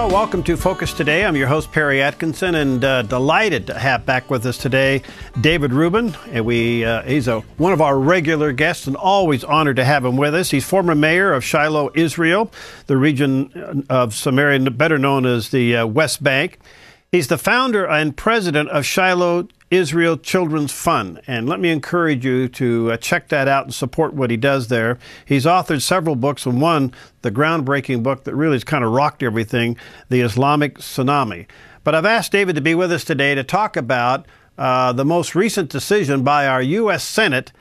Well, welcome to Focus Today. I'm your host, Perry Atkinson, and delighted to have back with us today David Rubin. And he's one of our regular guests and always honored to have him with us. He's former mayor of Shiloh, Israel, the region of Samaria better known as the West Bank. He's the founder and president of Shiloh Israel Children's Fund. And let me encourage you to check that out and support what he does there. He's authored several books, and one, the groundbreaking book that really has kind of rocked everything, The Islamic Tsunami. But I've asked David to be with us today to talk about the most recent decision by our U.S. Senate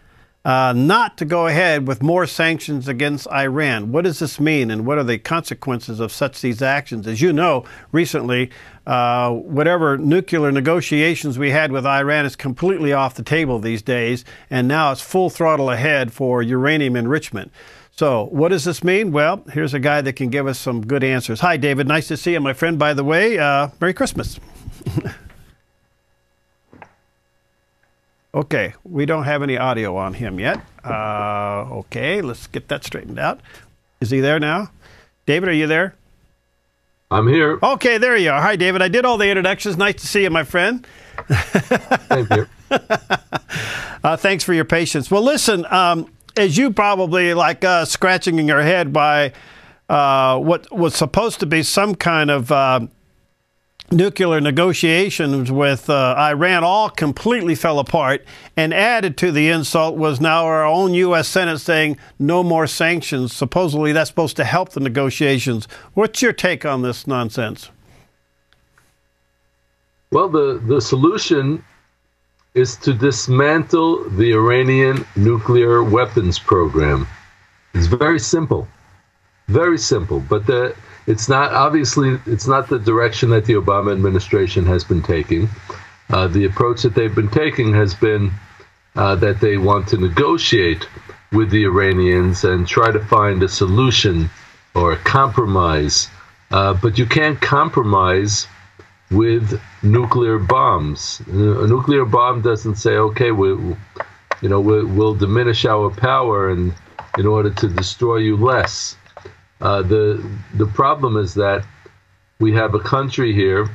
not to go ahead with more sanctions against Iran. What does this mean, and what are the consequences of these actions? As you know, recently, whatever nuclear negotiations we had with Iran is completely off the table these days, and now it's full throttle ahead for uranium enrichment. So what does this mean? Well, here's a guy that can give us some good answers. Hi, David. Nice to see you, my friend, by the way. Merry Christmas. Okay, we don't have any audio on him yet. Okay, let's get that straightened out. Is he there now? David, are you there? I'm here. Okay, there you are. Hi, David. I did all the introductions. Nice to see you, my friend. Thank you. Thanks for your patience. Well, listen, as you probably, like us, scratching in your head by what was supposed to be some kind of nuclear negotiations with Iran all completely fell apart, and added to the insult was now our own U.S. Senate saying no more sanctions. Supposedly that's supposed to help the negotiations. What's your take on this nonsense? Well, the solution is to dismantle the Iranian nuclear weapons program. It's very simple. Very simple. But it's not, obviously, it's not the direction that the Obama administration has been taking. The approach that they've been taking has been that they want to negotiate with the Iranians and try to find a solution or a compromise. But you can't compromise with nuclear bombs. A nuclear bomb doesn't say, okay, we'll diminish our power and in order to destroy you less. The problem is that we have a country here,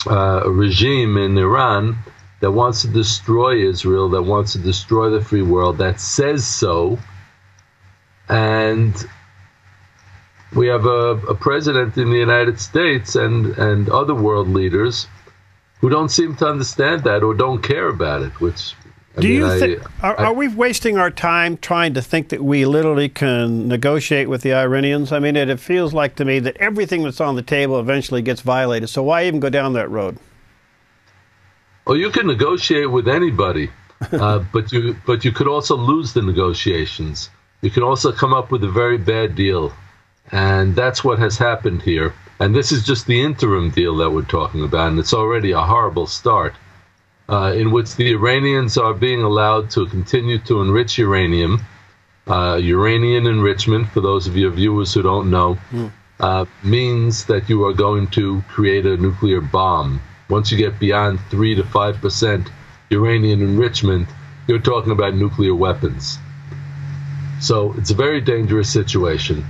a regime in Iran that wants to destroy Israel, that wants to destroy the free world, that says so, and we have a president in the United States and other world leaders who don't seem to understand that or don't care about it, which... Are we wasting our time trying to think that we literally can negotiate with the Iranians? I mean, it feels like to me that everything that's on the table eventually gets violated. So why even go down that road? Well, you can negotiate with anybody, but you could also lose the negotiations. You can also come up with a very bad deal, and that's what has happened here. And this is just the interim deal that we're talking about, and it's already a horrible start. In which the Iranians are being allowed to continue to enrich uranium. Uranium enrichment, for those of your viewers who don't know, means that you are going to create a nuclear bomb. Once you get beyond 3 to 5% uranium enrichment, you're talking about nuclear weapons. So it's a very dangerous situation.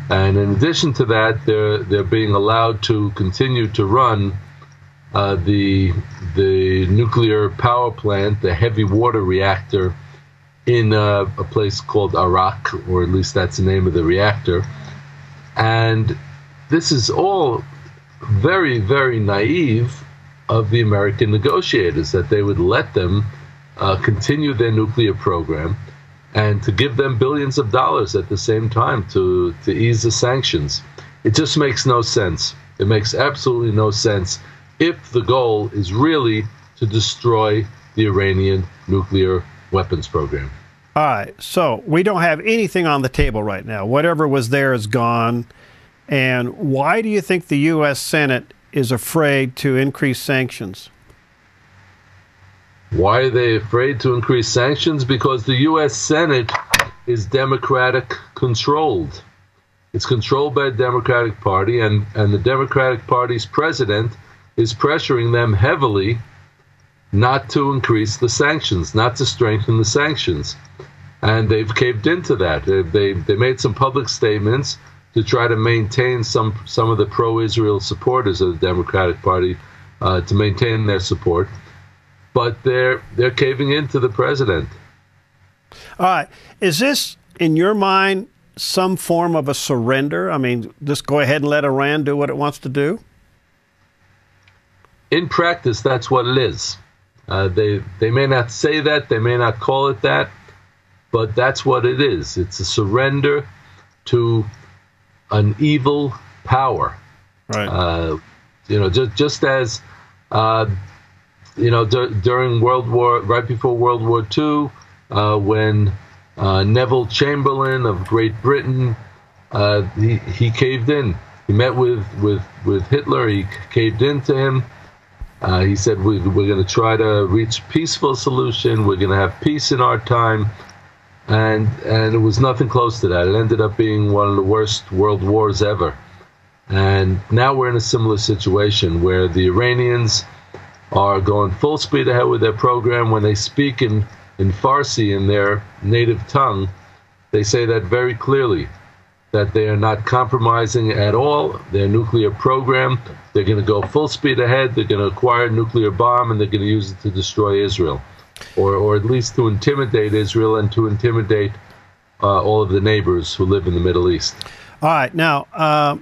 And in addition to that, they're being allowed to continue to run the nuclear power plant, the heavy water reactor, in a place called Iraq, or at least that's the name of the reactor. And this is all very, very naive of the American negotiators, that they would let them continue their nuclear program and to give them billions of dollars at the same time to ease the sanctions. It just makes no sense. It makes absolutely no sense if the goal is really to destroy the Iranian nuclear weapons program. All right, so we don't have anything on the table right now. Whatever was there is gone. And why do you think the U.S. Senate is afraid to increase sanctions? Why are they afraid to increase sanctions? Because the U.S. Senate is Democratic controlled. It's controlled by the Democratic Party, and the Democratic Party's president is pressuring them heavily not to increase the sanctions, not to strengthen the sanctions. And they've caved into that. They made some public statements to try to maintain some of the pro-Israel supporters of the Democratic Party, to maintain their support. But they're caving in to the president. All right. Is this, in your mind, some form of a surrender? I mean, just go ahead and let Iran do what it wants to do? In practice, that's what it is. They may not say that, they may not call it that, but that's what it is. It's a surrender to an evil power. Right. Just as during right before World War II, when Neville Chamberlain of Great Britain, he caved in. He met with Hitler. He caved into him. He said, we're going to try to reach a peaceful solution. We're going to have peace in our time. And it was nothing close to that. It ended up being one of the worst world wars ever. And now we're in a similar situation where the Iranians are going full speed ahead with their program. When they speak in Farsi, in their native tongue, they say that very clearly, that they are not compromising at all their nuclear program. They're going to go full speed ahead. They're going to acquire a nuclear bomb, and they're going to use it to destroy Israel, or at least to intimidate Israel and to intimidate all of the neighbors who live in the Middle East. All right. Now,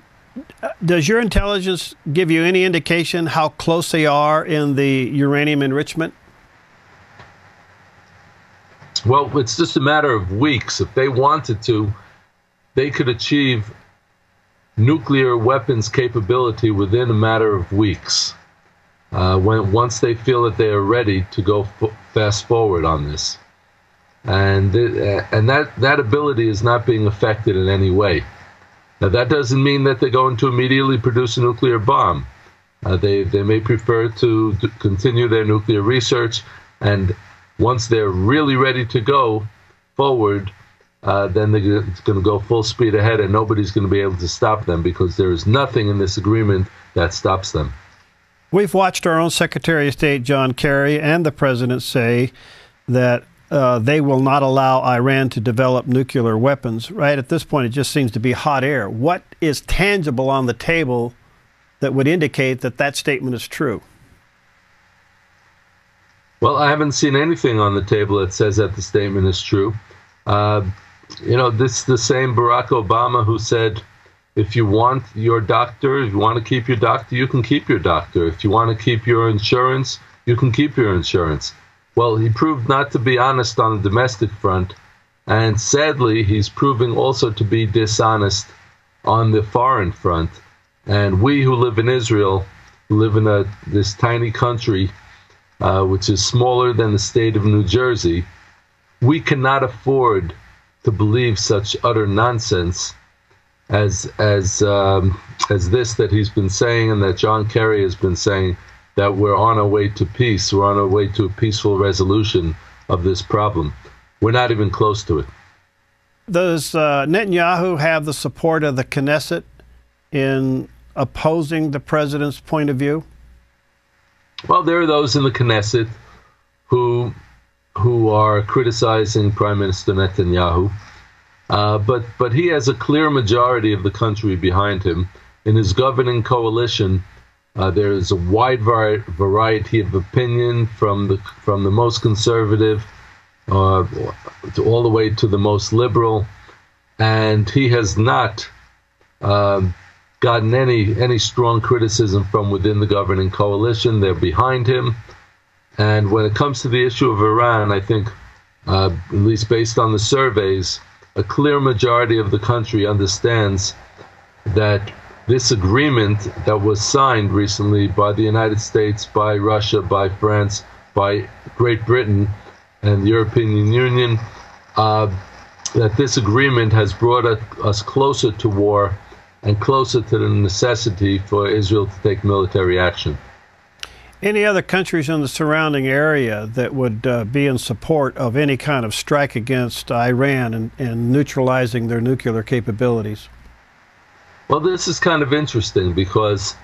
does your intelligence give you any indication how close they are in the uranium enrichment? Well, it's just a matter of weeks. If they wanted to, they could achieve nuclear weapons capability within a matter of weeks, once they feel that they are ready to go fast forward on this. And that ability is not being affected in any way. Now, that doesn't mean that they're going to immediately produce a nuclear bomb. They may prefer to continue their nuclear research, and once they're really ready to go forward, then they're going to go full speed ahead, and nobody's going to be able to stop them, because there is nothing in this agreement that stops them. We've watched our own Secretary of State, John Kerry, and the President say that they will not allow Iran to develop nuclear weapons. Right at this point, it just seems to be hot air. What is tangible on the table that would indicate that that statement is true? Well, I haven't seen anything on the table that says that the statement is true. This is the same Barack Obama who said, if you want your doctor, if you want to keep your doctor, you can keep your doctor. If you want to keep your insurance, you can keep your insurance. Well, he proved not to be honest on the domestic front, and sadly, he's proving also to be dishonest on the foreign front. And we who live in Israel, who live in this tiny country, which is smaller than the state of New Jersey, we cannot afford to believe such utter nonsense as this that he's been saying, and that John Kerry has been saying, that we're on our way to peace. We're on our way to a peaceful resolution of this problem. We're not even close to it. Does Netanyahu have the support of the Knesset in opposing the president's point of view? Well, there are those in the Knesset who are criticizing Prime Minister Netanyahu, but he has a clear majority of the country behind him. In his governing coalition, there is a wide variety of opinion, from the most conservative all the way to the most liberal, and he has not gotten any strong criticism from within the governing coalition. They're behind him. And when it comes to the issue of Iran, I think, at least based on the surveys, a clear majority of the country understands that this agreement that was signed recently by the United States, by Russia, by France, by Great Britain, and the European Union, that this agreement has brought us closer to war and closer to the necessity for Israel to take military action. Any other countries in the surrounding area that would be in support of any kind of strike against Iran and neutralizing their nuclear capabilities? Well, this is kind of interesting, because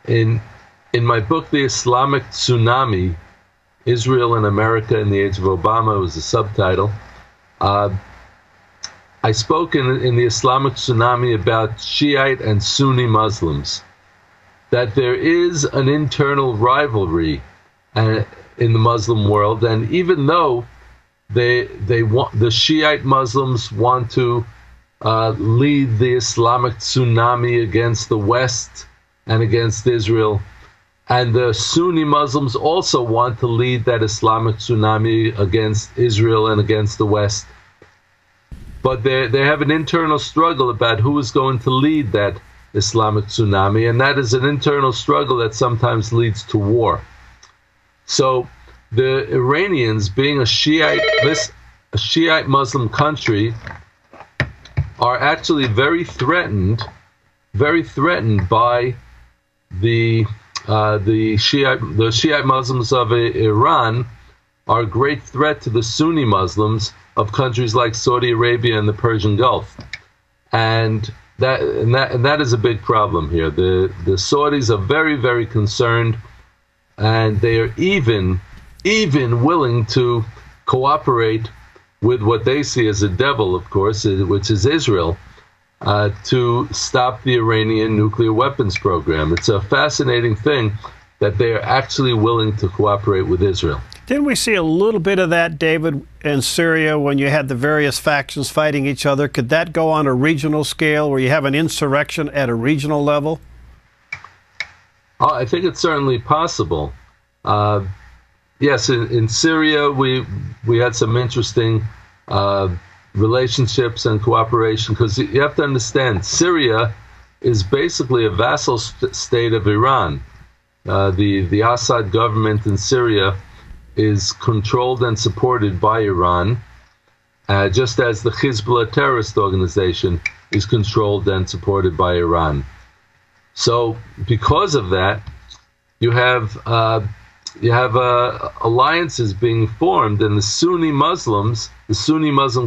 in my book, The Islamic Tsunami, Israel and America in the Age of Obama, was the subtitle. I spoke in the Islamic Tsunami about Shiite and Sunni Muslims, that there is an internal rivalry in the Muslim world, and even though they want, the Shiite Muslims want to lead the Islamic tsunami against the West and against Israel, and the Sunni Muslims also want to lead that Islamic tsunami against Israel and against the West. But they have an internal struggle about who is going to lead that Islamic tsunami, and that is an internal struggle that sometimes leads to war. So the Iranians, being a Shiite Muslim country, are actually very threatened by the Shiite Muslims of Iran are a great threat to the Sunni Muslims of countries like Saudi Arabia and the Persian Gulf, and that is a big problem here. The Saudis are very, very concerned, and they are even willing to cooperate with what they see as a devil, of course, which is Israel, to stop the Iranian nuclear weapons program. It's a fascinating thing that they are actually willing to cooperate with Israel. Didn't we see a little bit of that, David, in Syria when you had the various factions fighting each other? Could that go on a regional scale where you have an insurrection at a regional level? I think it's certainly possible. Yes, in Syria we had some interesting relationships and cooperation, because you have to understand, Syria is basically a vassal state of Iran. The Assad government in Syria is controlled and supported by Iran, just as the Hezbollah terrorist organization is controlled and supported by Iran. So because of that, you have alliances being formed, and the Sunni Muslim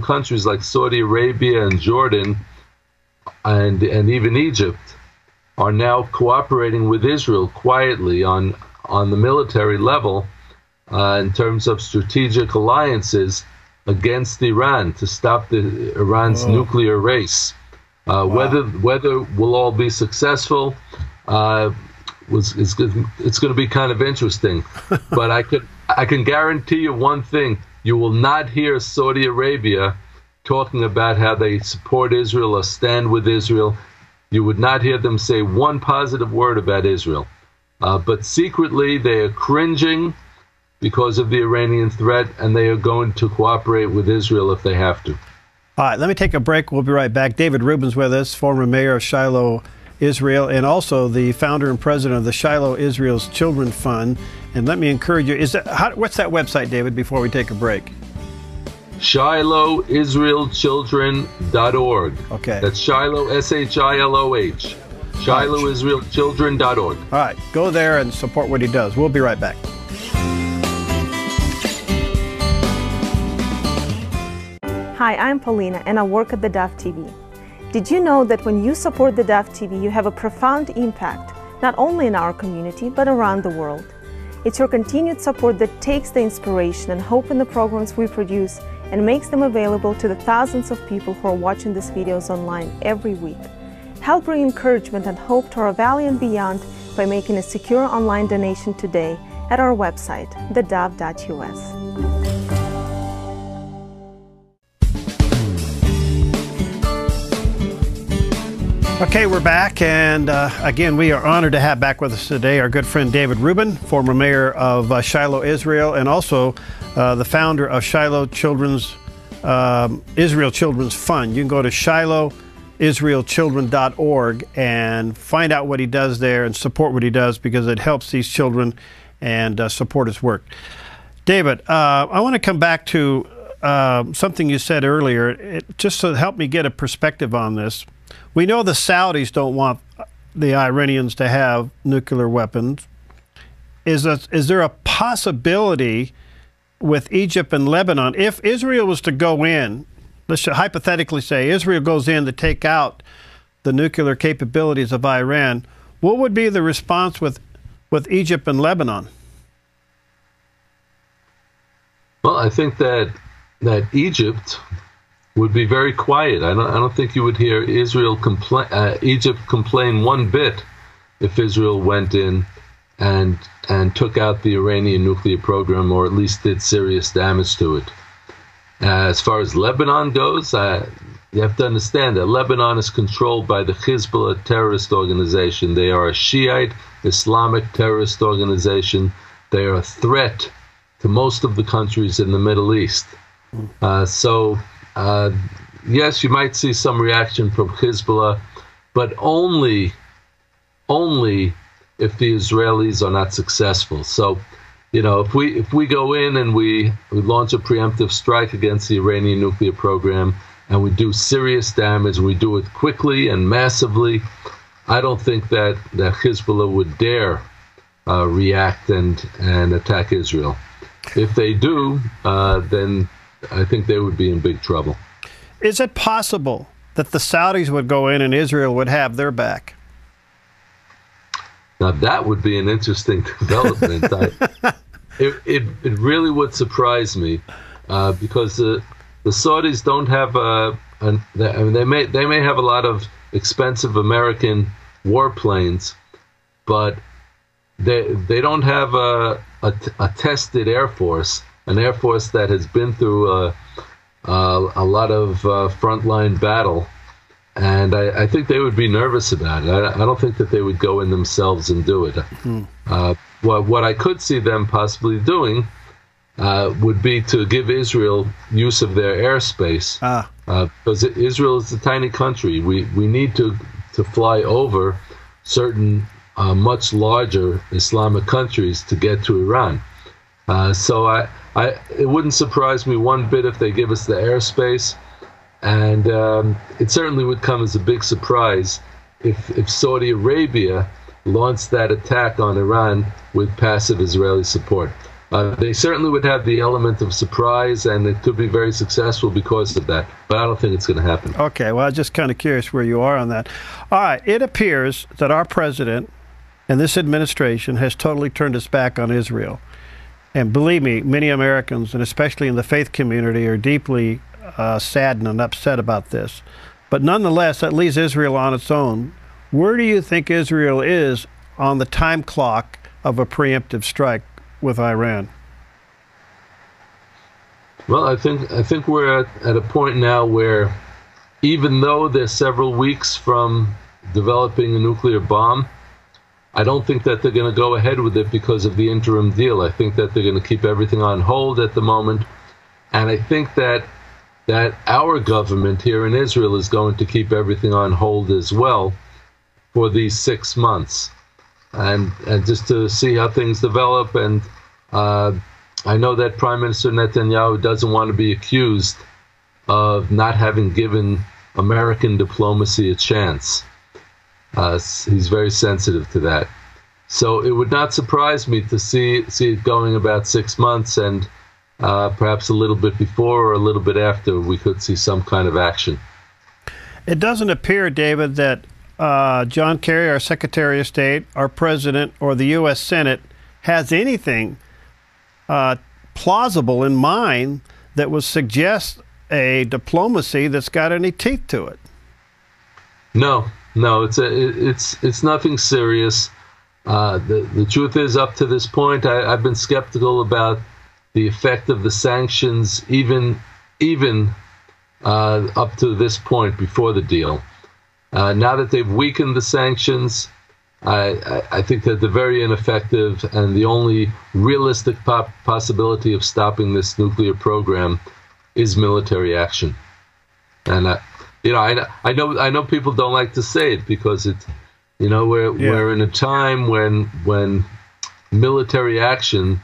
countries like Saudi Arabia and Jordan and even Egypt are now cooperating with Israel quietly on the military level, in terms of strategic alliances against Iran to stop Iran's nuclear race. Whether we'll all be successful, it's going to be kind of interesting. But I can guarantee you one thing: you will not hear Saudi Arabia talking about how they support Israel or stand with Israel. You would not hear them say one positive word about Israel. But secretly, they are cringing because of the Iranian threat, and they are going to cooperate with Israel if they have to. All right, let me take a break. We'll be right back. David Rubin's with us, former mayor of Shiloh, Israel, and also the founder and president of the Shiloh Israel's Children Fund. And let me encourage you, what's that website, David, before we take a break? ShilohIsraelChildren.org. Okay. That's Shiloh, S-H-I-L-O-H. ShilohIsraelChildren.org. All right, go there and support what he does. We'll be right back. Hi, I'm Paulina, and I work at theDove TV. Did you know that when you support theDove TV, you have a profound impact, not only in our community, but around the world? It's your continued support that takes the inspiration and hope in the programs we produce and makes them available to the thousands of people who are watching these videos online every week. Help bring encouragement and hope to our valley and beyond by making a secure online donation today at our website, thedove.us. Okay, we're back, and again, we are honored to have back with us today our good friend David Rubin, former mayor of Shiloh, Israel, and also the founder of Shiloh Israel Children's Fund. You can go to ShilohIsraelChildren.org and find out what he does there and support what he does, because it helps these children and support his work. David, I want to come back to something you said earlier, just to help me get a perspective on this. We know the Saudis don't want the Iranians to have nuclear weapons. Is there a possibility with Egypt and Lebanon, if Israel was to go in, let's hypothetically say Israel goes in to take out the nuclear capabilities of Iran, what would be the response with Egypt and Lebanon? Well, I think that Egypt would be very quiet. I don't think you would hear Egypt complain one bit if Israel went in and took out the Iranian nuclear program, or at least did serious damage to it. As far as Lebanon goes, you have to understand that Lebanon is controlled by the Hezbollah terrorist organization. They are a Shiite Islamic terrorist organization. They are a threat to most of the countries in the Middle East. Yes, you might see some reaction from Hezbollah, but only if the Israelis are not successful. So, if we go in and we launch a preemptive strike against the Iranian nuclear program, and we do serious damage, and we do it quickly and massively, I don't think that Hezbollah would dare react and attack Israel. If they do, then I think they would be in big trouble. Is it possible that the Saudis would go in and Israel would have their back? Now, that would be an interesting development. It really would surprise me, because the Saudis don't have they may have a lot of expensive American warplanes, but they don't have a tested air force, an air force that has been through a lot of frontline battle. And I think they would be nervous about it. I don't think that they would go in themselves and do it. What I could see them possibly doing would be to give Israel use of their airspace. Because Israel is a tiny country. We need to fly over certain much larger Islamic countries to get to Iran. So it wouldn't surprise me one bit if they give us the airspace. And it certainly would come as a big surprise if Saudi Arabia launched that attack on Iran with passive Israeli support. They certainly would have the element of surprise, and it could be very successful because of that. But I don't think it's going to happen. Okay, well, I'm just kind of curious where you are on that. All right, it appears that our president and this administration has totally turned its back on Israel. And believe me, many Americans, and especially in the faith community, are deeply saddened and upset about this. But nonetheless, that leaves Israel on its own. Where do you think Israel is on the time clock of a preemptive strike with Iran? Well, I think we're at a point now where, even though they're several weeks from developing a nuclear bomb, I don't think that they're going to go ahead with it because of the interim deal. I think that they're going to keep everything on hold at the moment. And I think that our government here in Israel is going to keep everything on hold as well for these 6 months. And just to see how things develop. And I know that Prime Minister Netanyahu doesn't want to be accused of not having given American diplomacy a chance. He's very sensitive to that. So it would not surprise me to see it going about 6 months, and perhaps a little bit before or a little bit after we could see some kind of action. It doesn't appear, David, that John Kerry, our Secretary of State, our President, or the U.S. Senate has anything plausible in mind that would suggest a diplomacy that's got any teeth to it. No, it's nothing serious. The truth is, up to this point, I've been skeptical about the effect of the sanctions, even up to this point before the deal. Now that they've weakened the sanctions, I think that they're very ineffective, and the only realistic possibility of stopping this nuclear program is military action. And I know people don't like to say it because it's, we're in a time when military action,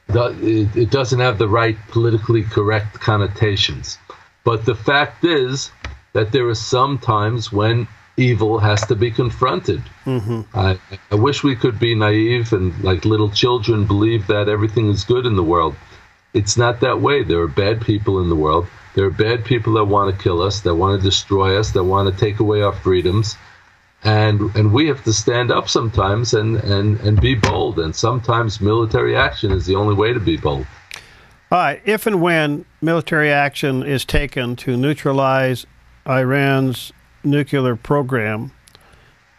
it doesn't have the right politically correct connotations. But the fact is that there are some times when evil has to be confronted. Mm-hmm. I wish we could be naive and, like little children, believe that everything is good in the world. It's not that way. There are bad people in the world. There are bad people that want to kill us, that want to destroy us, that want to take away our freedoms. And we have to stand up sometimes and be bold. And sometimes military action is the only way to be bold. All right, if and when military action is taken to neutralize Iran's nuclear program,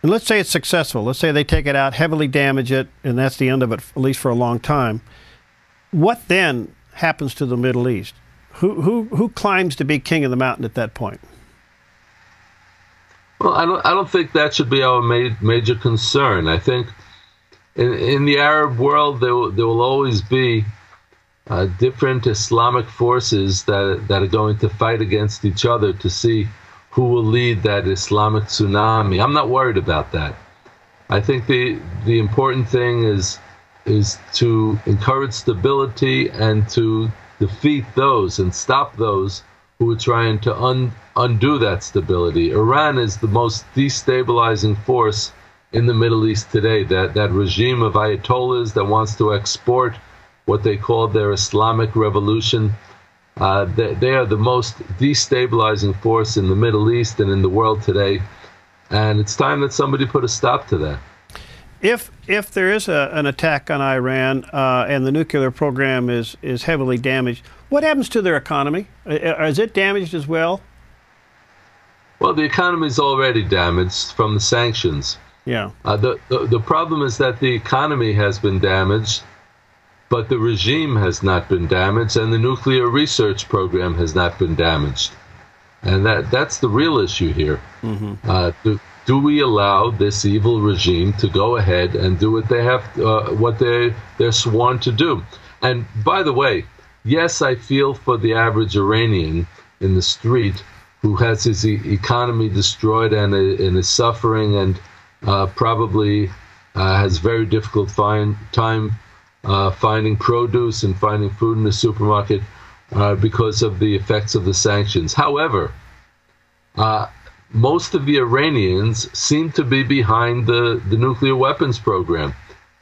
and let's say it's successful, let's say they take it out, heavily damage it, and that's the end of it, at least for a long time, what then happens to the Middle East? Who climbs to be king of the mountain at that point? Well, I don't think that should be our major concern. I think in the Arab world there will always be different Islamic forces that are going to fight against each other to see who will lead that Islamic tsunami. I'm not worried about that. I think the important thing is to encourage stability and to defeat those and stop those who are trying to undo that stability. Iran is the most destabilizing force in the Middle East today. That regime of Ayatollahs that wants to export what they call their Islamic revolution, they are the most destabilizing force in the Middle East and in the world today. And it's time that somebody put a stop to that. If there is an attack on Iran and the nuclear program is heavily damaged, what happens to their economy? Is it damaged as well? Well, the economy is already damaged from the sanctions. Yeah. The problem is that the economy has been damaged, but the regime has not been damaged, and the nuclear research program has not been damaged. And that's the real issue here. Mm-hmm. Do we allow this evil regime to go ahead and do what they have, what they're sworn to do? And by the way, yes, I feel for the average Iranian in the street who has his economy destroyed and is suffering and probably has very difficult time finding produce and finding food in the supermarket because of the effects of the sanctions. However, most of the Iranians seem to be behind the nuclear weapons program.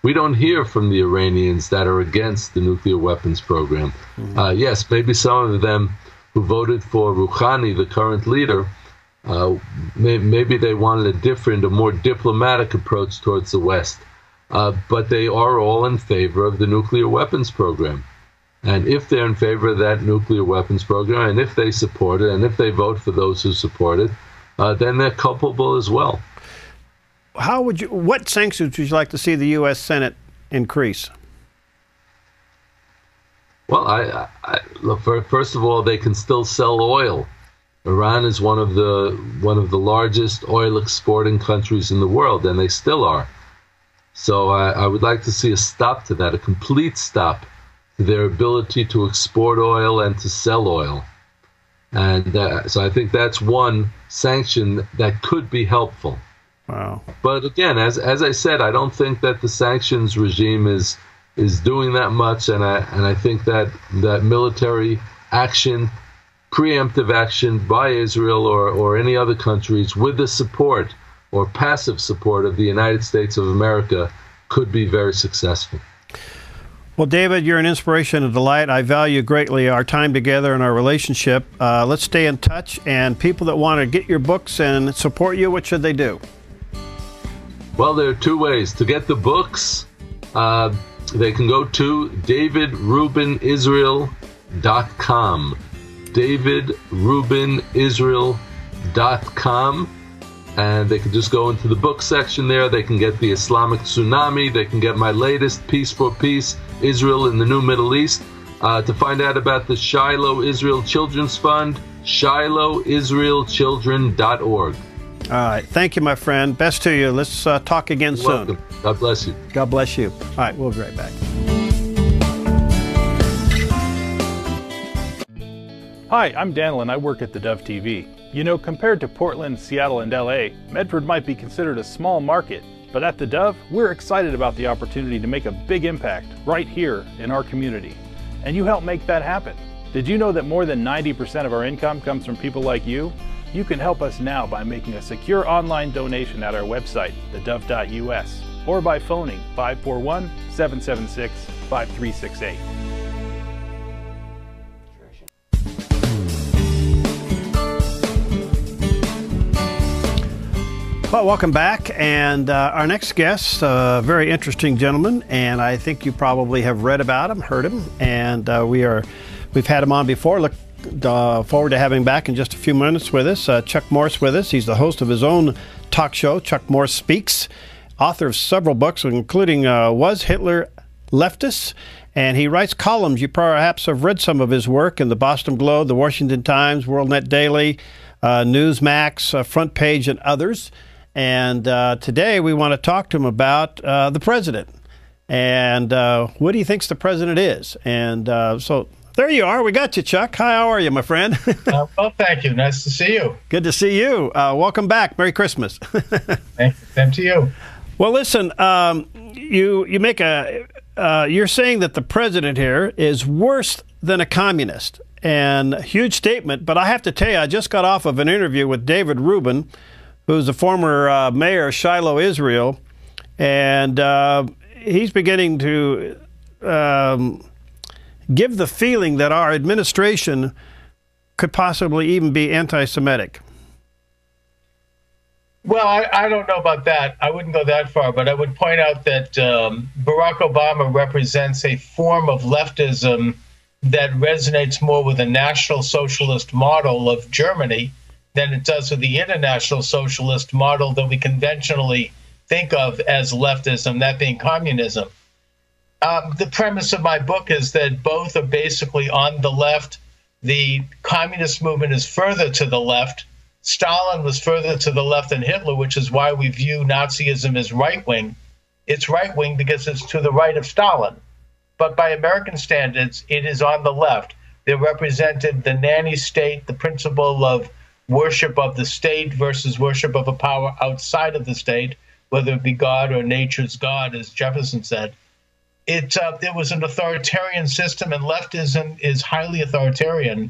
We don't hear from the Iranians that are against the nuclear weapons program. Mm-hmm. Yes, maybe some of them who voted for Rouhani, the current leader, maybe they wanted a more diplomatic approach towards the West. But they are all in favor of the nuclear weapons program. And if they're in favor of that nuclear weapons program, and if they support it, and if they vote for those who support it, then they're culpable as well. What sanctions would you like to see the U.S. Senate increase? Well, look, first of all, they can still sell oil. Iran is one of the largest oil exporting countries in the world, and they still are. So I would like to see a stop to that, a complete stop to their ability to export oil and to sell oil. And so I think that's one sanction that could be helpful. Wow. But again, as I said, I don't think that the sanctions regime is doing that much, and I think that military action, preemptive action by Israel or any other countries with the support or passive support of the United States of America could be very successful. Well, David, you're an inspiration and delight. I value greatly our time together and our relationship. Let's stay in touch. And people that want to get your books and support you, what should they do? Well, there are two ways. To get the books, they can go to davidrubinisrael.com. davidrubinisrael.com. And they can just go into the book section there. They can get the Islamic Tsunami. They can get my latest, Peace for Peace, Israel in the New Middle East. To find out about the Shiloh Israel Children's Fund, shilohisraelchildren.org. All right. Thank you, my friend. Best to you. Let's talk again soon. Welcome. God bless you. God bless you. All right. We'll be right back. Hi, I'm Daniel and I work at theDove TV. You know, compared to Portland, Seattle, and LA, Medford might be considered a small market, but at theDove, we're excited about the opportunity to make a big impact right here in our community. And you help make that happen. Did you know that more than 90% of our income comes from people like you? You can help us now by making a secure online donation at our website, thedove.us, or by phoning 541-776-5368. Well, welcome back. And our next guest, a very interesting gentleman, and I think you probably have read about him, heard him, and we've had him on before. Look forward to having him back in just a few minutes with us. Chuck Morse with us. He's the host of his own talk show, Chuck Morse Speaks, author of several books, including Was Hitler Leftist? And he writes columns. You perhaps have read some of his work in the Boston Globe, the Washington Times, WorldNet Daily, Newsmax, Front Page, and others. And today we want to talk to him about the president and what he thinks the president is. And so there you are. We got you, Chuck. Hi, how are you, my friend? Well, thank you. Nice to see you. Good to see you. Welcome back. Merry Christmas. Thank you. Same to you. Well, listen, you make you're saying that the president here is worse than a communist. And a huge statement, but I have to tell you, I just got off of an interview with David Rubin, who's the former mayor of Shiloh, Israel, and he's beginning to give the feeling that our administration could possibly even be anti-Semitic. Well, I don't know about that. I wouldn't go that far, but I would point out that Barack Obama represents a form of leftism that resonates more with the National Socialist model of Germany than it does with the International Socialist model that we conventionally think of as leftism, that being communism. The premise of my book is that both are basically on the left. The communist movement is further to the left. Stalin was further to the left than Hitler, which is why we view Nazism as right-wing. It's right-wing because it's to the right of Stalin. But by American standards, it is on the left. They represented the nanny state, the principle of worship of the state versus worship of a power outside of the state, whether it be God or nature's God, as Jefferson said. It was an authoritarian system, and leftism is highly authoritarian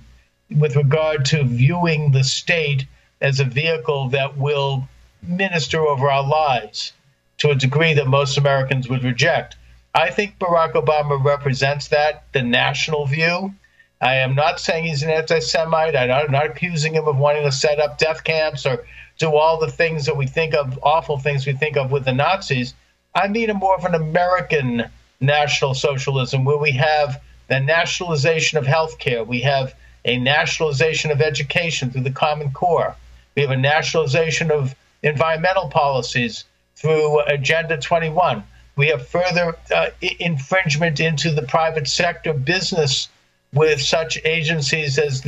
with regard to viewing the state as a vehicle that will minister over our lives to a degree that most Americans would reject. I think Barack Obama represents that, the national view. I am not saying he's an anti-Semite. I'm not accusing him of wanting to set up death camps or do all the things that we think of, awful things we think of with the Nazis. I mean more of an American National Socialism where we have the nationalization of healthcare. We have a nationalization of education through the Common Core. We have a nationalization of environmental policies through Agenda 21. We have further infringement into the private sector business with such agencies as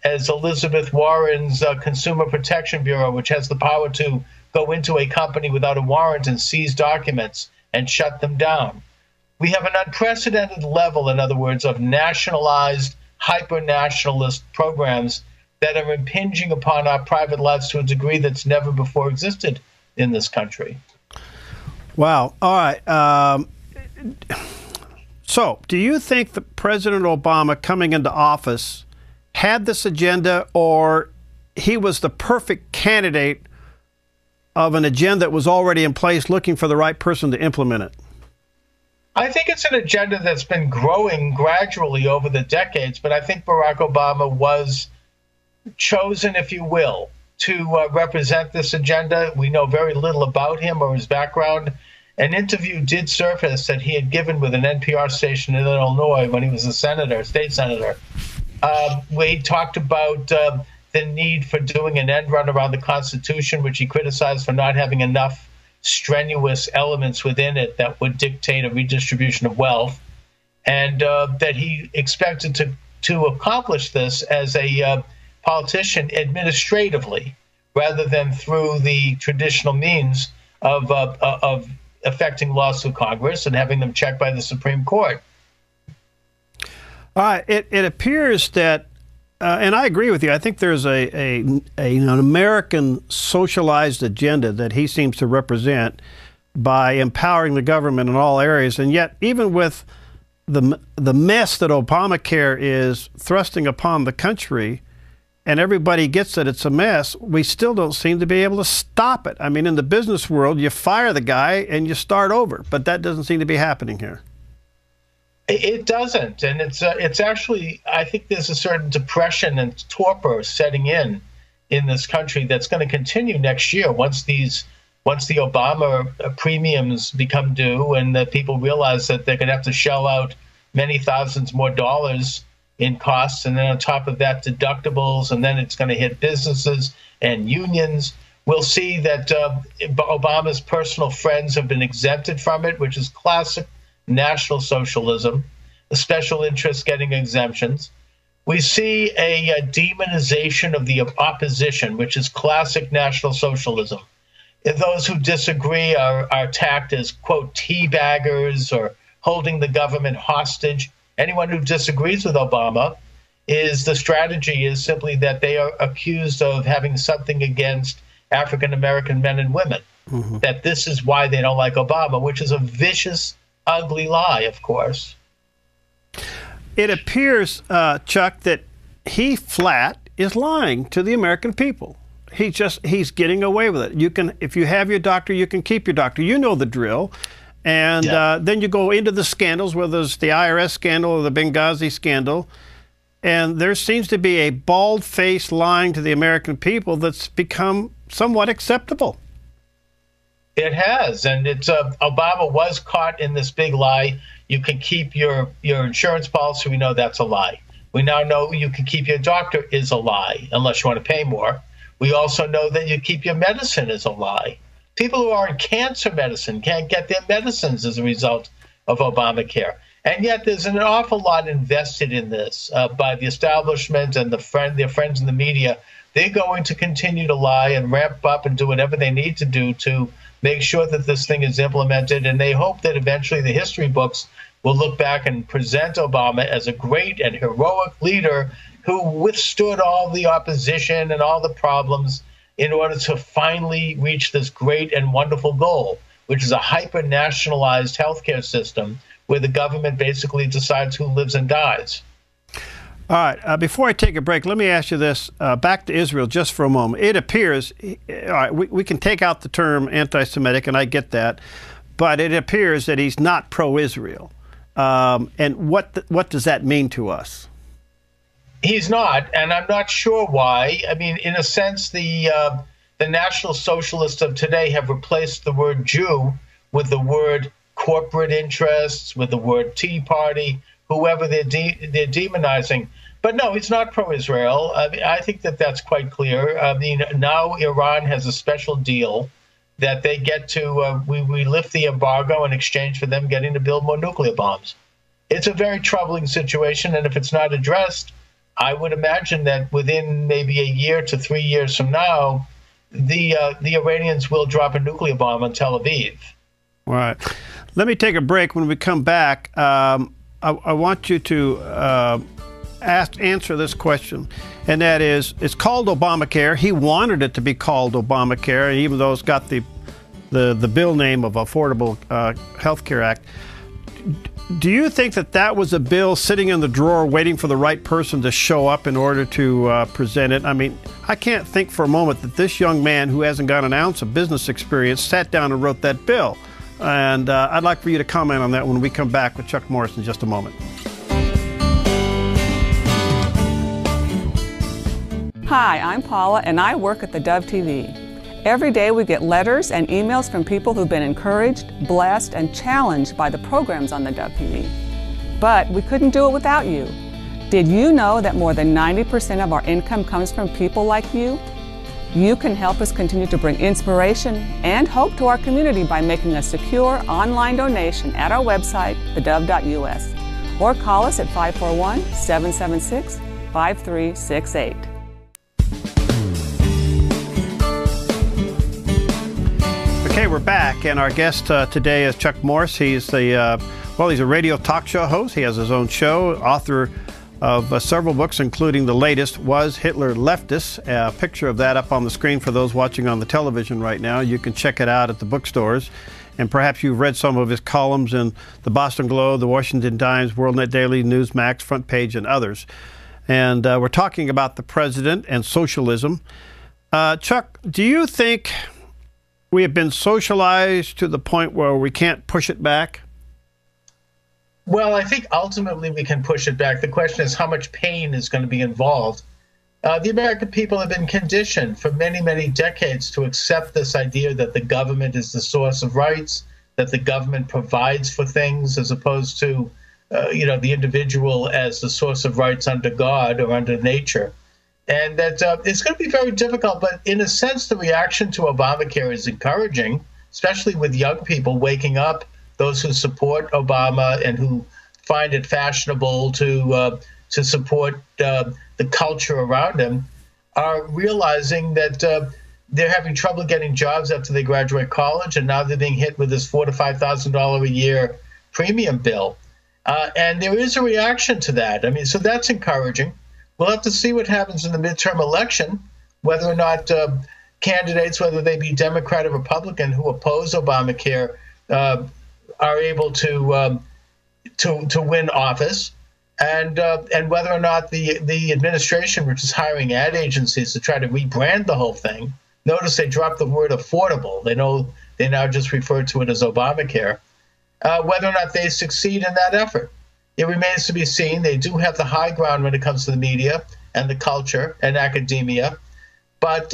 as Elizabeth Warren's Consumer Protection Bureau, which has the power to go into a company without a warrant and seize documents and shut them down. We have an unprecedented level, in other words, of nationalized, hyper-nationalist programs that are impinging upon our private lives to a degree that's never before existed in this country. Wow. All right. So do you think that President Obama coming into office had this agenda, or he was the perfect candidate of an agenda that was already in place looking for the right person to implement it? I think it's an agenda that's been growing gradually over the decades, but I think Barack Obama was chosen, if you will, to represent this agenda. We know very little about him or his background. An interview did surface that he had given with an NPR station in Illinois when he was a senator, state senator, where he talked about the need for doing an end run around the Constitution, which he criticized for not having enough strenuous elements within it that would dictate a redistribution of wealth, and that he expected to accomplish this as a politician administratively, rather than through the traditional means of affecting laws through Congress and having them checked by the Supreme Court. All right. It appears that, and I agree with you, I think there's an American socialized agenda that he seems to represent by empowering the government in all areas. And yet, even with the mess that Obamacare is thrusting upon the country, and everybody gets that it's a mess, we still don't seem to be able to stop it. I mean, in the business world, you fire the guy and you start over, but that doesn't seem to be happening here. It doesn't, and it's actually, I think there's a certain depression and torpor setting in in this country that's going to continue next year once the Obama premiums become due and that people realize that they're going to have to shell out many thousands more dollars in costs, and then on top of that, deductibles, and then it's going to hit businesses and unions. We'll see that Obama's personal friends have been exempted from it, which is classic National Socialism, the special interests getting exemptions. We see a demonization of the opposition, which is classic National Socialism. If those who disagree are attacked as, quote, teabaggers or holding the government hostage. Anyone who disagrees with Obama, the strategy is simply that they are accused of having something against African-American men and women, that this is why they don't like Obama, which is a vicious, ugly lie, of course. It appears, Chuck, that he flat is lying to the American people. He's getting away with it. If you have your doctor, you can keep your doctor. You know the drill. And then you go into the scandals, whether it's the IRS scandal or the Benghazi scandal, and there seems to be a bald-faced lying to the American people that's become somewhat acceptable. It has, and Obama was caught in this big lie. You can keep your insurance policy. We know that's a lie. We now know you can keep your doctor is a lie, unless you want to pay more. We also know that you keep your medicine is a lie. People who are in cancer medicine can't get their medicines as a result of Obamacare. And yet there's an awful lot invested in this by the establishment and their friends in the media. They're going to continue to lie and ramp up and do whatever they need to do to make sure that this thing is implemented. And they hope that eventually the history books will look back and present Obama as a great and heroic leader who withstood all the opposition and all the problems in order to finally reach this great and wonderful goal, which is a hyper-nationalized healthcare system where the government basically decides who lives and dies. All right. Before I take a break, let me ask you this. Back to Israel just for a moment. It appears, all right, we can take out the term anti-Semitic, and I get that, but it appears that he's not pro-Israel. And what does that mean to us? He's not, and I'm not sure why. I mean, in a sense, the National Socialists of today have replaced the word Jew with the word corporate interests, with the word Tea Party, whoever they're demonizing. But no, he's not pro-Israel. I mean, I think that that's quite clear. I mean, now Iran has a special deal that they get to, we lift the embargo in exchange for them getting to build more nuclear bombs. It's a very troubling situation, and if it's not addressed, I would imagine that within maybe a year to 3 years from now, the Iranians will drop a nuclear bomb on Tel Aviv. All right. Let me take a break. When we come back, I want you to answer this question, and that is, it's called Obamacare. He wanted it to be called Obamacare, even though it's got the bill name of Affordable Health Care Act. Do you think that that was a bill sitting in the drawer waiting for the right person to show up in order to present it? I mean, I can't think for a moment that this young man who hasn't got an ounce of business experience sat down and wrote that bill. And I'd like for you to comment on that when we come back with Chuck Morse in just a moment. Hi, I'm Paula, and I work at theDove TV. Every day we get letters and emails from people who've been encouraged, blessed, and challenged by the programs on theDove TV. But we couldn't do it without you. Did you know that more than 90% of our income comes from people like you? You can help us continue to bring inspiration and hope to our community by making a secure online donation at our website, thedove.us, or call us at 541-776-5368. Okay, we're back, and our guest today is Chuck Morse. He's he's a radio talk show host. He has his own show, author of several books, including the latest, Was Hitler Leftist? A picture of that up on the screen for those watching on the television right now. You can check it out at the bookstores. And perhaps you've read some of his columns in the Boston Globe, the Washington Times, WorldNet Daily, Newsmax, Front Page, and others. And we're talking about the president and socialism. Chuck, do you think we have been socialized to the point where we can't push it back? Well, I think ultimately we can push it back. The question is how much pain is going to be involved. The American people have been conditioned for many, many decades to accept this idea that the government is the source of rights, that the government provides for things as opposed to, the individual as the source of rights under God or under nature. And that it's going to be very difficult. But in a sense, the reaction to Obamacare is encouraging, especially with young people waking up, those who support Obama and who find it fashionable to support the culture around him, are realizing that they're having trouble getting jobs after they graduate college, and now they're being hit with this $4,000 to $5,000 a year premium bill. And there is a reaction to that. I mean, so that's encouraging. We'll have to see what happens in the midterm election, whether or not candidates, whether they be Democrat or Republican, who oppose Obamacare, are able to win office, and whether or not the administration, which is hiring ad agencies to try to rebrand the whole thing. Notice they dropped the word affordable. They now just refer to it as Obamacare. Whether or not they succeed in that effort, it remains to be seen. They do have the high ground when it comes to the media and the culture and academia. But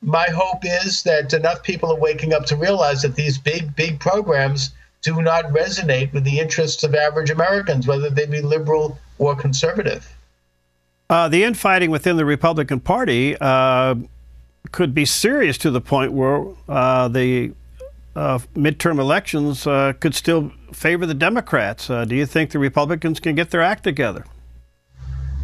my hope is that enough people are waking up to realize that these big programs do not resonate with the interests of average Americans, whether they be liberal or conservative. The infighting within the Republican Party could be serious to the point where the midterm elections could still favor the Democrats. Do you think the Republicans can get their act together?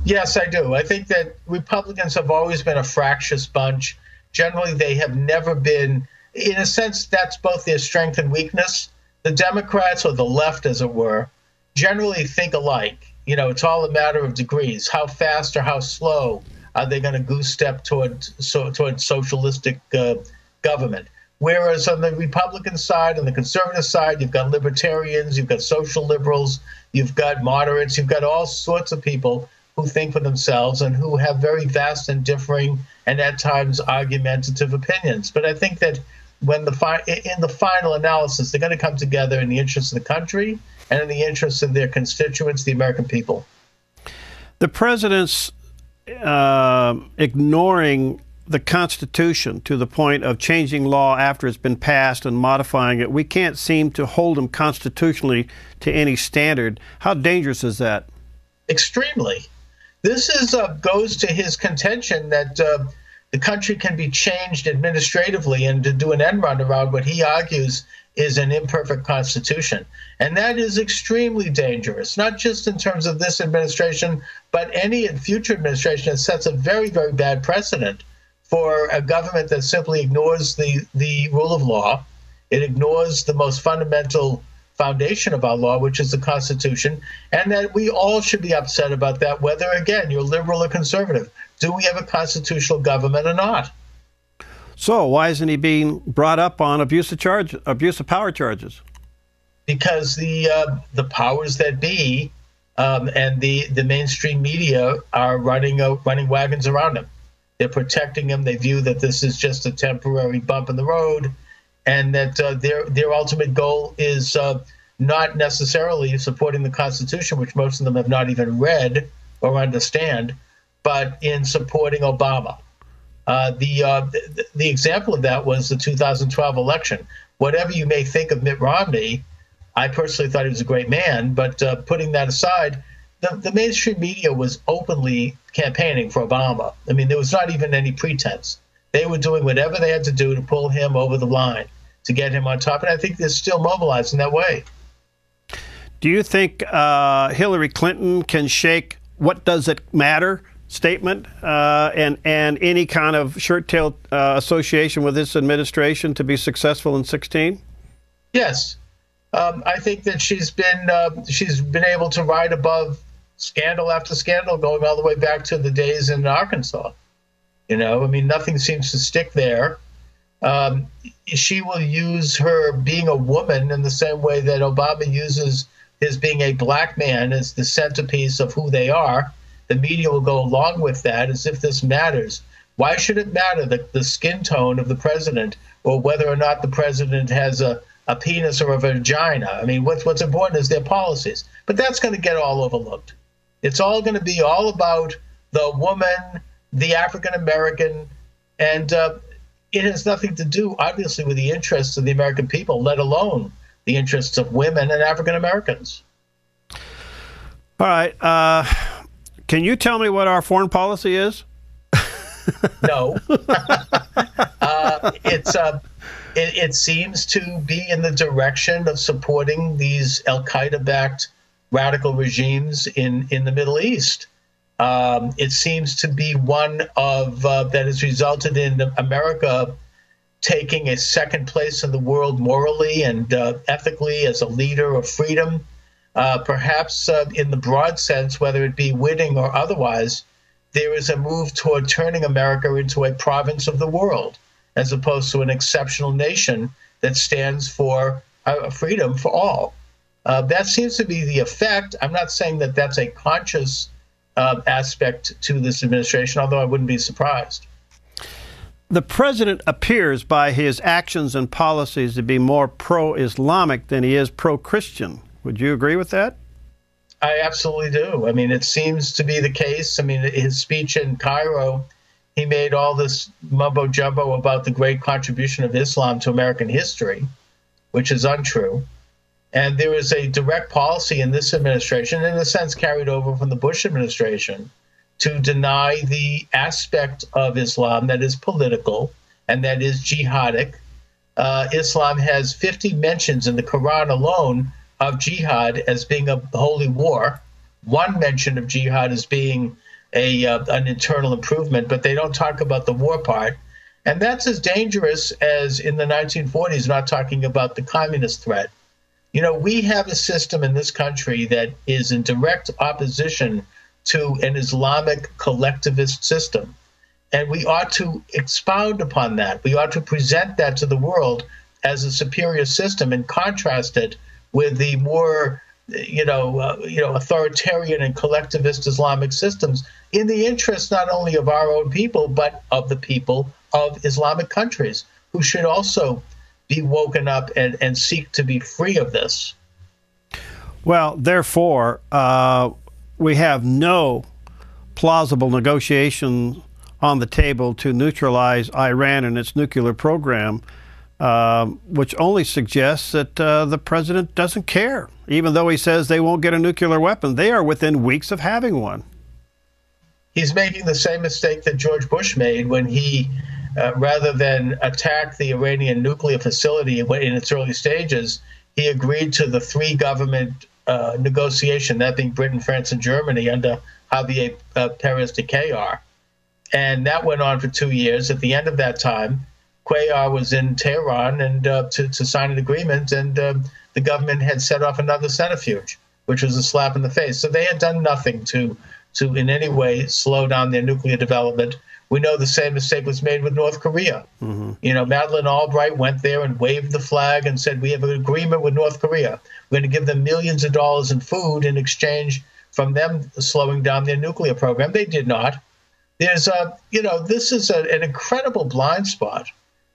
Yes, I do. I think that Republicans have always been a fractious bunch. Generally, they have never been, in a sense, that's both their strength and weakness. The Democrats, or the left, as it were, generally think alike. It's all a matter of degrees. How fast or how slow are they going to goose step toward socialistic government? Whereas on the Republican side, on the conservative side, you've got libertarians, you've got social liberals, you've got moderates, you've got all sorts of people who think for themselves and who have very vast and differing and at times argumentative opinions. But I think that when in the final analysis, they're going to come together in the interests of the country and in the interests of their constituents, the American people. The president's ignoring the Constitution to the point of changing law after it's been passed and modifying it, we can't seem to hold him constitutionally to any standard. How dangerous is that? Extremely. This goes to his contention that the country can be changed administratively and to do an end run around what he argues is an imperfect constitution. And that is extremely dangerous, not just in terms of this administration, but any future administration. It sets a very, very bad precedent for a government that simply ignores the rule of law. It ignores the most fundamental foundation of our law, which is the Constitution, and that we all should be upset about that, whether, again, you're liberal or conservative. Do we have a constitutional government or not? So why isn't he being brought up on abuse of power charges? Because the powers that be and the mainstream media are running wagons around him. They're protecting him. They view that this is just a temporary bump in the road, and that their ultimate goal is not necessarily supporting the Constitution, which most of them have not even read or understand, but in supporting Obama. The example of that was the 2012 election. Whatever you may think of Mitt Romney, I personally thought he was a great man, but putting that aside, the mainstream media was openly campaigning for Obama. I mean, there was not even any pretense. They were doing whatever they had to do to pull him over the line, to get him on top, and I think they're still mobilized in that way. Do you think Hillary Clinton can shake "what does it matter" statement and any kind of shirt-tail association with this administration to be successful in 2016? Yes. I think that she's been able to ride above scandal after scandal, going all the way back to the days in Arkansas. I mean, nothing seems to stick there. She will use her being a woman in the same way that Obama uses his being a black man as the centerpiece of who they are. The media will go along with that as if this matters. Why should it matter the skin tone of the president, or whether or not the president has a penis or a vagina? I mean, what's important is their policies. But that's going to get all overlooked. It's all going to be all about the woman, the African American, and it has nothing to do, obviously, with the interests of the American people, let alone the interests of women and African Americans. All right. Can you tell me what our foreign policy is? No. It seems to be in the direction of supporting these al-Qaeda-backed radical regimes in the Middle East. It seems to be one of that has resulted in America taking a second place in the world morally and ethically as a leader of freedom. Perhaps in the broad sense, whether it be winning or otherwise, there is a move toward turning America into a province of the world, as opposed to an exceptional nation that stands for freedom for all. That seems to be the effect. I'm not saying that that's a conscious aspect to this administration, although I wouldn't be surprised. The president appears by his actions and policies to be more pro-Islamic than he is pro-Christian. Would you agree with that? I absolutely do. I mean, it seems to be the case. I mean, his speech in Cairo, he made all this mumbo-jumbo about the great contribution of Islam to American history, which is untrue. And there is a direct policy in this administration, in a sense carried over from the Bush administration, to deny the aspect of Islam that is political and that is jihadic. Islam has 50 mentions in the Quran alone of jihad as being a holy war. One mention of jihad as being an internal improvement, but they don't talk about the war part. And that's as dangerous as in the 1940s not talking about the communist threat. You know, we have a system in this country that is in direct opposition to an Islamic collectivist system. And we ought to expound upon that. We ought to present that to the world as a superior system and contrast it with the more, authoritarian and collectivist Islamic systems in the interest not only of our own people, but of the people of Islamic countries who should also be woken up and seek to be free of this. Well, therefore, we have no plausible negotiation on the table to neutralize Iran and its nuclear program, which only suggests that the president doesn't care. Even though he says they won't get a nuclear weapon, they are within weeks of having one. He's making the same mistake that George Bush made when he, rather than attack the Iranian nuclear facility in its early stages, he agreed to the three-government negotiation, that being Britain, France, and Germany, under Javier Perez de Cuellar. And that went on for 2 years. At the end of that time, Cuellar was in Tehran and to sign an agreement, and the government had set off another centrifuge, which was a slap in the face. So they had done nothing to in any way slow down their nuclear development. We know the same mistake was made with North Korea. Mm-hmm. You know, Madeleine Albright went there and waved the flag and said, we have an agreement with North Korea. We're going to give them millions of dollars in food in exchange from them slowing down their nuclear program. They did not. There's this is an incredible blind spot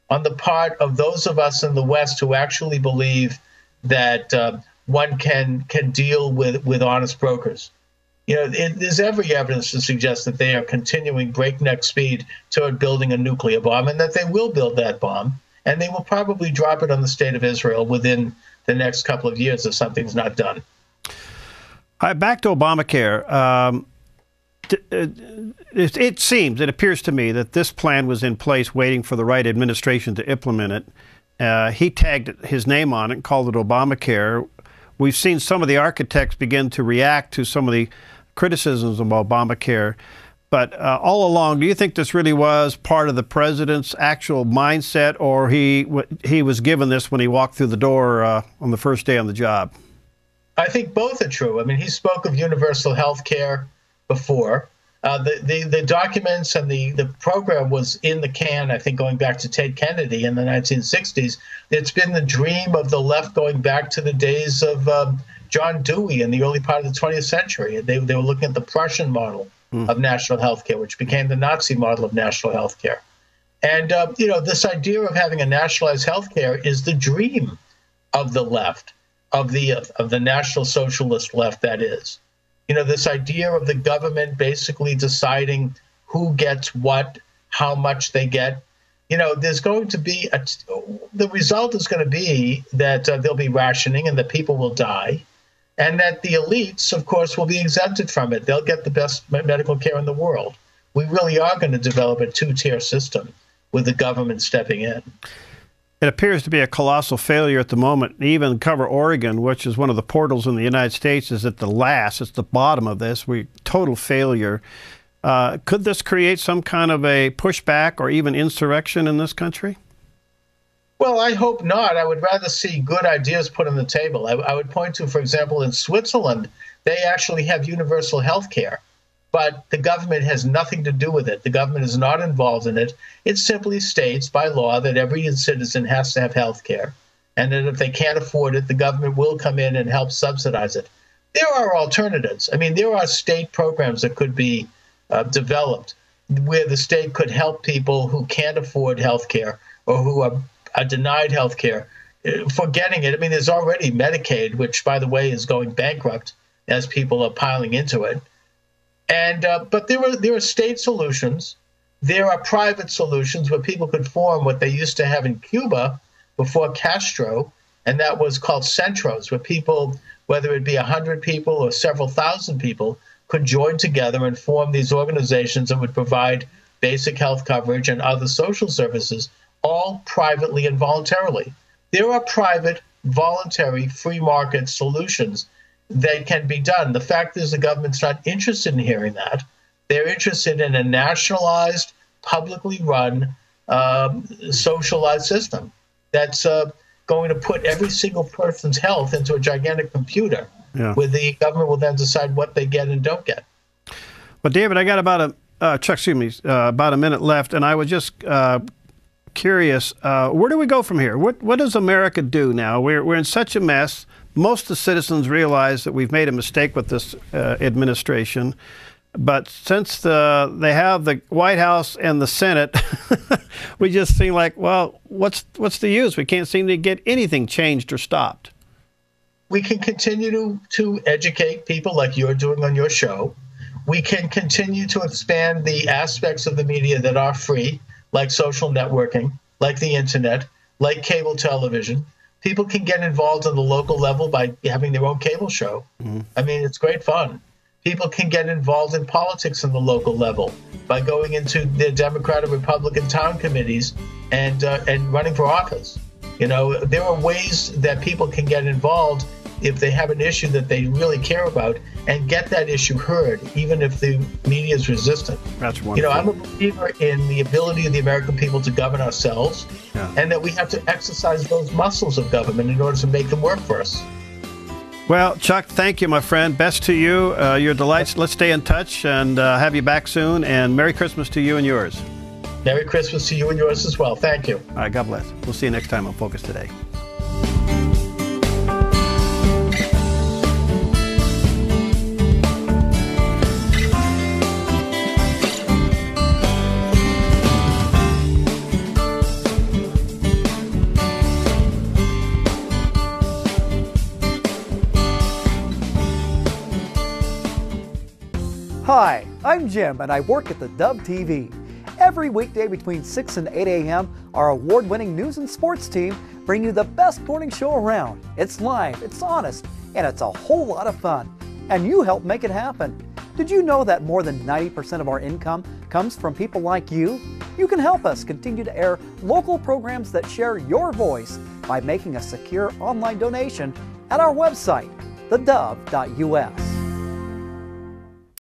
on the part of those of us in the West who actually believe that one can deal with honest brokers. You know, there's every evidence to suggest that they are continuing breakneck speed toward building a nuclear bomb, and that they will build that bomb, and they will probably drop it on the state of Israel within the next couple of years if something's not done. All right, back to Obamacare. It appears to me that this plan was in place waiting for the right administration to implement it. He tagged his name on it and called it Obamacare. We've seen some of the architects begin to react to some of the criticisms of Obamacare. But all along, do you think this really was part of the president's actual mindset, or he was given this when he walked through the door on the first day on the job? I think both are true. I mean, he spoke of universal health care before. The documents and the program was in the can, I think, going back to Ted Kennedy in the 1960s. It's been the dream of the left going back to the days of John Dewey in the early part of the 20th century. They were looking at the Prussian model of national health care, which became the Nazi model of national health care. And, this idea of having a nationalized health care is the dream of the left, of the National Socialist left, that is. You know, this idea of the government basically deciding who gets what, how much they get. There's going to be the result is going to be that there'll be rationing and that people will die, and that the elites, of course, will be exempted from it. They'll get the best medical care in the world. We really are going to develop a two-tier system with the government stepping in. It appears to be a colossal failure at the moment. Even cover Oregon, which is one of the portals in the United States, is at the last. It's the bottom of this. Total failure. Could this create some kind of a pushback or even insurrection in this country? Well, I hope not. I would rather see good ideas put on the table. I would point to, for example, in Switzerland, they actually have universal health care, but the government has nothing to do with it. The government is not involved in it. It simply states by law that every citizen has to have health care, and that if they can't afford it, the government will come in and help subsidize it. There are alternatives. I mean, there are state programs that could be developed where the state could help people who can't afford health care or who are denied health care for getting it. I mean, there's already Medicaid, which, by the way, is going bankrupt as people are piling into it. And but there are state solutions. There are private solutions where people could form what they used to have in Cuba before Castro, and that was called centros, where people, whether it be 100 people or several thousand people, could join together and form these organizations that would provide basic health coverage and other social services, all privately and voluntarily. There are private, voluntary, free market solutions that can be done. The fact is the government's not interested in hearing that. They're interested in a nationalized, publicly run, socialized system that's going to put every single person's health into a gigantic computer. Yeah. Where the government will then decide what they get and don't get. Well, David, I got about a minute left, and I was just curious, where do we go from here? What does America do now? We're in such a mess. Most of the citizens realize that we've made a mistake with this administration, but since they have the White House and the Senate, we just seem like, well, what's the use? We can't seem to get anything changed or stopped. We can continue to educate people like you're doing on your show. We can continue to expand the aspects of the media that are free, like social networking, like the internet, like cable television. People can get involved on the local level by having their own cable show. Mm-hmm. I mean, it's great fun. People can get involved in politics on the local level by going into the Democrat or Republican town committees and running for office. There are ways that people can get involved if they have an issue that they really care about and get that issue heard, even if the media is resistant. That's wonderful. I'm a believer in the ability of the American people to govern ourselves, and that we have to exercise those muscles of government in order to make them work for us. Well, Chuck, thank you, my friend. Best to you. Your delights. Let's stay in touch and have you back soon. And Merry Christmas to you and yours. Merry Christmas to you and yours as well. Thank you. All right, God bless. We'll see you next time on Focus Today. Hi, I'm Jim and I work at theDove TV. Every weekday between 6 and 8 a.m., our award-winning news and sports team bring you the best morning show around. It's live, it's honest, and it's a whole lot of fun. And you help make it happen. Did you know that more than 90% of our income comes from people like you? You can help us continue to air local programs that share your voice by making a secure online donation at our website, thedove.us.